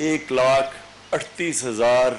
1,38,000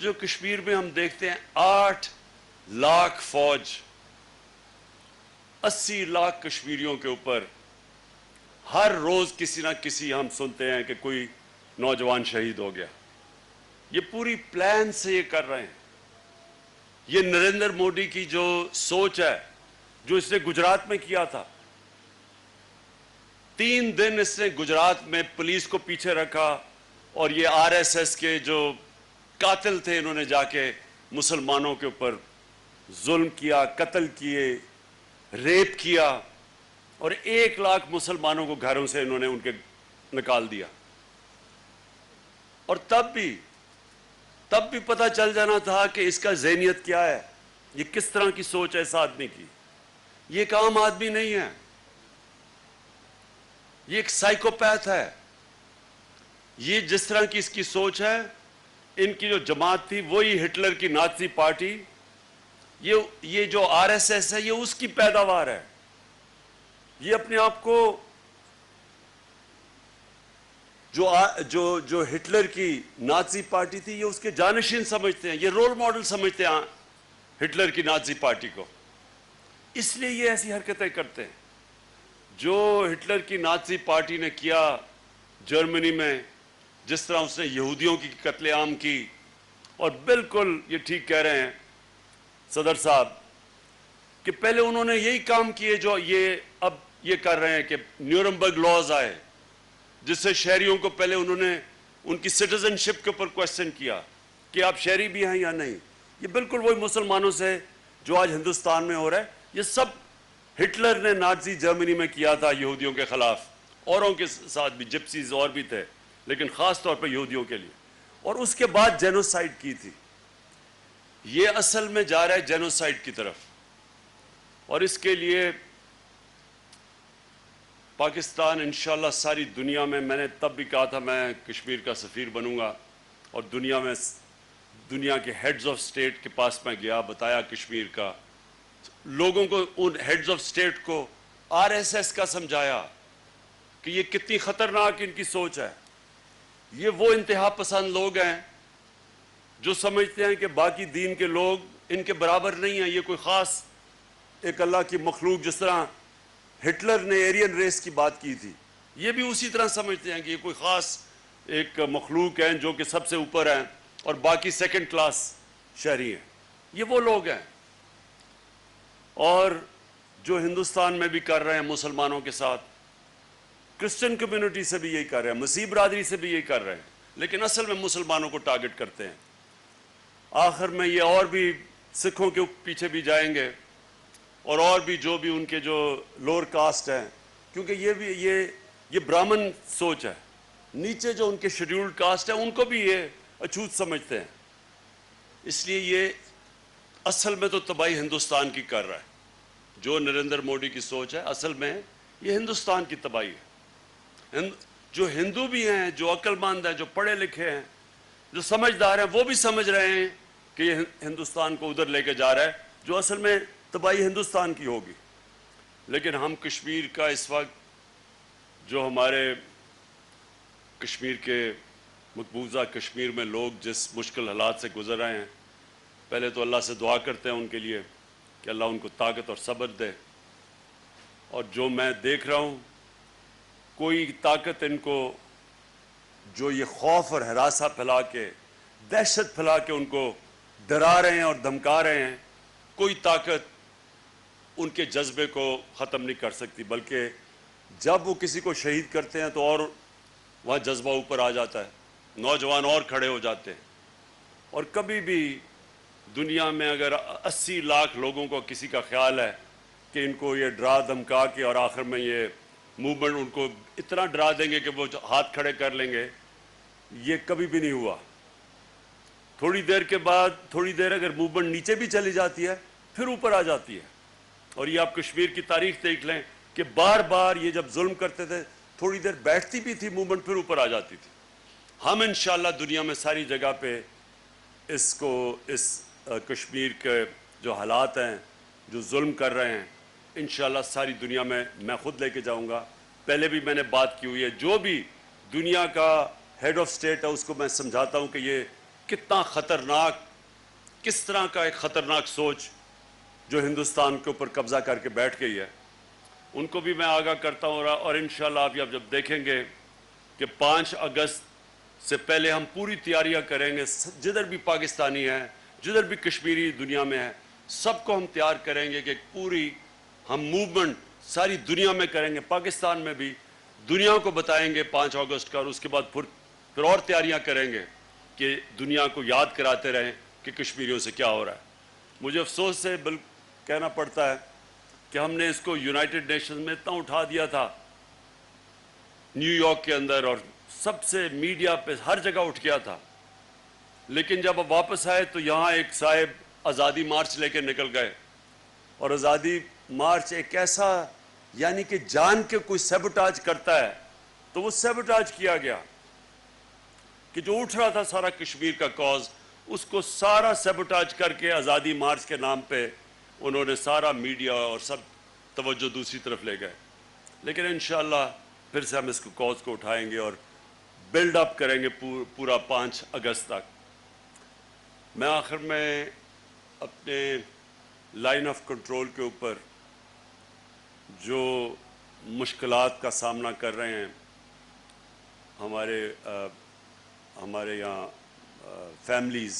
جو کشمیر میں ہم دیکھتے ہیں 8 لاکھ فوج 80 لاکھ کشمیریوں کے اوپر ہر روز کسی نہ کسی ہم سنتے ہیں کہ کوئی نوجوان شہید ہو گیا. یہ پوری پلان سے یہ کر رہے ہیں. یہ نریندر مودی کی جو سوچ ہے جو اس نے گجرات میں کیا تھا. 3 دن اس نے گجرات میں پولیس کو پیچھے رکھا اور یہ RSS کے جو قاتل تھے انہوں نے جا کے مسلمانوں کے اوپر ظلم کیا, قتل کیے, ریپ کیا اور 1 لاکھ مسلمانوں کو گھروں سے انہوں نے ان کے نکال دیا. اور تب بھی پتہ چل جانا تھا کہ اس کا ذہنیت کیا ہے, یہ کس طرح کی سوچ ہے اس آدمی کی. یہ ایک عام آدمی نہیں ہے, یہ ایک سائیکوپیتھ ہے. یہ جس طرح کی اس کی سوچ ہے, ان کی جو جماعت تھی وہی ہٹلر کی نازی پارٹی, یہ جو RSS ہے یہ اس کی پیداوار ہے. یہ اپنے آپ کو جو ہٹلر کی نازی پارٹی تھی یہ اس کے جانشین سمجھتے ہیں, یہ رول ماڈل سمجھتے ہیں ہٹلر کی نازی پارٹی کو. اس لیے یہ ایسی حرکتیں کرتے ہیں. جو ہٹلر کی نازی پارٹی نے کیا جرمنی میں, جس طرح اس نے یہودیوں کی قتل عام کی, اور بالکل یہ ٹھیک کہہ رہے ہیں صدر صاحب کہ پہلے انہوں نے یہی کام کیے جو اب یہ کر رہے ہیں کہ نیورنبرگ لاز آئے جس سے شہریوں کو پہلے انہوں نے ان کی سٹیزن شپ کے اوپر کویسچن کیا کہ آپ شہری بھی ہیں یا نہیں. یہ بالکل وہی مسلمانوں سے جو آج ہندوستان میں ہو رہا ہے. یہ سب ہٹلر نے نازی جرمنی میں کیا تھا یہودیوں کے خلاف, اوروں کے ساتھ بھی, جپسیز اور بھی تھے, لیکن خاص طور پہ یہودیوں کے لیے. اور اس کے بعد جینوسائیڈ کی تھی. یہ اصل میں جا رہا ہے جینوسائیڈ کی طرف. اور اس کے لیے پاکستان انشاءاللہ ساری دنیا میں نے تب بھی کہا تھا میں کشمیر کا سفیر بنوں گا, اور دنیا کے ہیڈز آف سٹیٹ کے پاس میں گیا, بتایا کشمیر کا, لوگوں کو, ان ہیڈز آف سٹیٹ کو RSS کا سمجھایا کہ یہ کتنی خطرناک ان کی سوچ ہے. یہ وہ انتہا پسند لوگ ہیں جو سمجھتے ہیں کہ باقی دین کے لوگ ان کے برابر نہیں ہیں, یہ کوئی خاص ایک اللہ کی مخلوق, جس طرح ہٹلر نے ایرین ریس کی بات کی تھی, یہ بھی اسی طرح سمجھتے ہیں کہ یہ کوئی خاص ایک مخلوق ہیں جو کہ سب سے اوپر ہیں اور باقی سیکنڈ کلاس شہری ہیں. یہ وہ لوگ ہیں. اور جو ہندوستان میں بھی کر رہے ہیں مسلمانوں کے ساتھ, کرسچن کمیونٹی سے بھی یہی کر رہے ہیں, مسیح برادری سے بھی یہی کر رہے ہیں, لیکن اصل میں مسلمانوں کو ٹارگٹ کرتے ہیں. آخر میں یہ اور بھی سکھوں کے پیچھے بھی جائیں گے, اور بھی جو بھی ان کے جو لوور کاسٹ ہیں, کیونکہ یہ برامن سوچ ہے. نیچے جو ان کے شیڈیولڈ کاسٹ ہیں ان کو بھی یہ اچھوت سمجھتے ہیں. اس لیے یہ اصل میں تو تباہی ہندوستان کی کر رہا ہے. جو نریندر مودی کی سوچ ہے اصل میں یہ ہندوستان کی تباہی ہے. جو ہندو بھی ہیں, جو عقل مند ہیں, جو پڑھے لکھے ہیں, جو سمجھدار ہیں, وہ بھی سمجھ رہے ہیں کہ یہ ہندوستان کو ادھر لے کے جا رہا ہے جو اصل میں تباہی ہندوستان کی ہوگی. لیکن ہم کشمیر کا اس وقت جو ہمارے کشمیر کے مقبوضہ کشمیر میں لوگ جس مشکل حالات سے گزر رہے ہیں, پہلے تو اللہ سے دعا کرتے ہیں ان کے لیے کہ اللہ ان کو طاقت اور صبر دے. اور جو میں دیکھ رہا ہوں, کوئی طاقت ان کو جو یہ خوف اور ہراسہ پھیلا کے, دہشت پھیلا کے ان کو ڈرا رہے ہیں اور دھمکا رہے ہیں, کوئی طاقت ان کے جذبے کو ختم نہیں کر سکتی. بلکہ جب وہ کسی کو شہید کرتے ہیں تو اور وہاں جذبہ اوپر آ جاتا ہے, نوجوان اور کھڑے ہو جاتے ہیں. اور کبھی بھی دنیا میں اگر 80 لاکھ لوگوں کو کسی کا خیال ہے کہ ان کو یہ ڈرا دھمکا کے اور آخر میں یہ موومنٹ ان کو اتنا ڈرا دیں گے کہ وہ ہاتھ کھڑے کر لیں گے, یہ کبھی بھی نہیں ہوا. تھوڑی دیر کے بعد, تھوڑی دیر اگر موومنٹ نیچے بھی چلی جاتی ہے پھر اوپر آ جاتی ہے. اور یہ آپ کشمیر کی تاریخ دیکھ لیں کہ بار بار یہ جب ظلم کرتے تھے تھوڑی دیر بیٹھتی بھی تھی موومنٹ, پھر اوپر آ جاتی تھی. ہم انشاءاللہ دنیا میں ساری جگہ پہ اس کشمیر کے جو حالات ہیں, جو ظلم کر رہے ہیں, انشاءاللہ ساری دنیا میں خود لے کے جاؤں گا. پہلے بھی میں نے بات کی ہوئی ہے, جو بھی دنیا کا ہیڈ آف سٹیٹ ہے اس کو میں سمجھاتا ہوں کہ یہ کتنا خطرناک، کس طرح کا ایک خطرناک سوچ جو ہندوستان کے اوپر قبضہ کر کے بیٹھ گئی ہے، ان کو بھی میں آگاہ کرتا ہوں. اور انشاءاللہ آپ جب دیکھیں گے کہ 5 اگست سے پہلے ہم پوری تیاریاں کریں گے، جدھر بھی پاکستانی ہیں، جدھر بھی کشمیری دنیا میں ہے، سب کو ہم تیار کریں گے کہ پوری ہم موومنٹ ساری دنیا میں کریں گے، پاکستان میں بھی دنیا کو بتائیں گے 5 اگست کا. اور اس کے بعد پھر اور تیاریاں کریں گے کہ دنیا کو یاد کراتے رہیں کہ کشمیریوں سے کیا ہو رہا ہے. مجھے افسوس سے کہنا پڑتا ہے کہ ہم نے اس کو یونائٹڈ نیشنز میں اتنا اٹھا دیا تھا نیو یارک کے اندر، اور سب سے میڈیا پہ ہر جگہ اٹھ گیا تھا، لیکن جب اب واپس آئے تو یہاں ایک صاحب آزادی مارچ لے کے نکل گئے. اور آزادی مارچ ایک ایسا، یعنی کہ جان کے کوئی سیبوٹاج کرتا ہے تو وہ سیبوٹاج کیا گیا کہ جو اٹھ رہا تھا سارا کشمیر کا کاز، اس کو سارا سیبوٹاج کر کے آزادی مارچ کے نام پہ انہوں نے سارا میڈیا اور سب توجہ دوسری طرف لے گئے. لیکن انشاءاللہ پھر سے ہم اس کو کاز کو اٹھائیں گے اور بلڈ اپ کریں گے پورا 5 اگست تک. میں آخر میں اپنے لائن آف کنٹرول کے اوپر جو مشکلات کا سامنا کر رہے ہیں ہمارے یہاں فیملیز،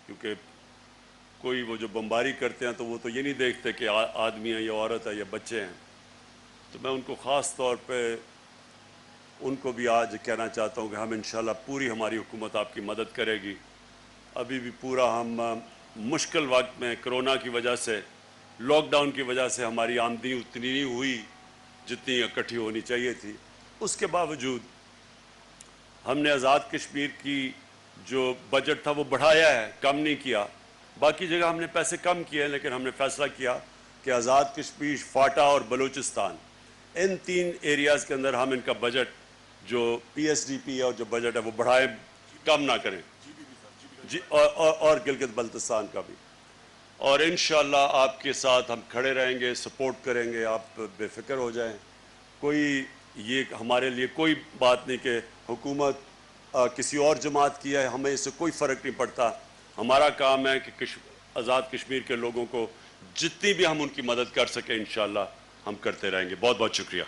کیونکہ کوئی وہ جو بمباری کرتے ہیں تو وہ تو یہ نہیں دیکھتے کہ آدمی ہے یا عورت ہے یا بچے ہیں، تو میں ان کو خاص طور پہ ان کو بھی آج کہنا چاہتا ہوں کہ ہم انشاءاللہ پوری ہماری حکومت آپ کی مدد کرے گی. ابھی بھی پورا ہم مشکل وقت میں کرونا کی وجہ سے، لاک ڈاؤن کی وجہ سے ہماری آمدنی اتنی نہیں ہوئی جتنی اکٹھی ہونی چاہیے تھی. اس کے باوجود ہم نے آزاد کشمیر کی جو بجٹ تھا وہ بڑھایا ہے، کم نہیں کیا. باقی جگہ ہم نے پیسے کم کیے ہیں، لیکن ہم نے فیصلہ کیا کہ آزاد کشمیر، فاٹا اور بلوچستان، ان 3 ایریاز کے اندر ہم ان کا بجٹ جو پی ایس ڈی پی اور جو بجٹ ہے وہ بڑھائیں، کم نہ کریں. جی اور گلگت بلتستان کا بھی. اور انشاءاللہ آپ کے ساتھ ہم کھڑے رہیں گے، سپورٹ کریں گے، آپ بے فکر ہو جائیں. کوئی یہ ہمارے لیے کوئی بات نہیں کہ حکومت کسی اور جماعت کی ہے، ہمیں اس سے کوئی فرق نہیں پڑتا. ہمارا کام ہے کہ آزاد کشمیر کے لوگوں کو جتنی بھی ہم ان کی مدد کر سکیں انشاءاللہ ہم کرتے رہیں گے. بہت بہت شکریہ.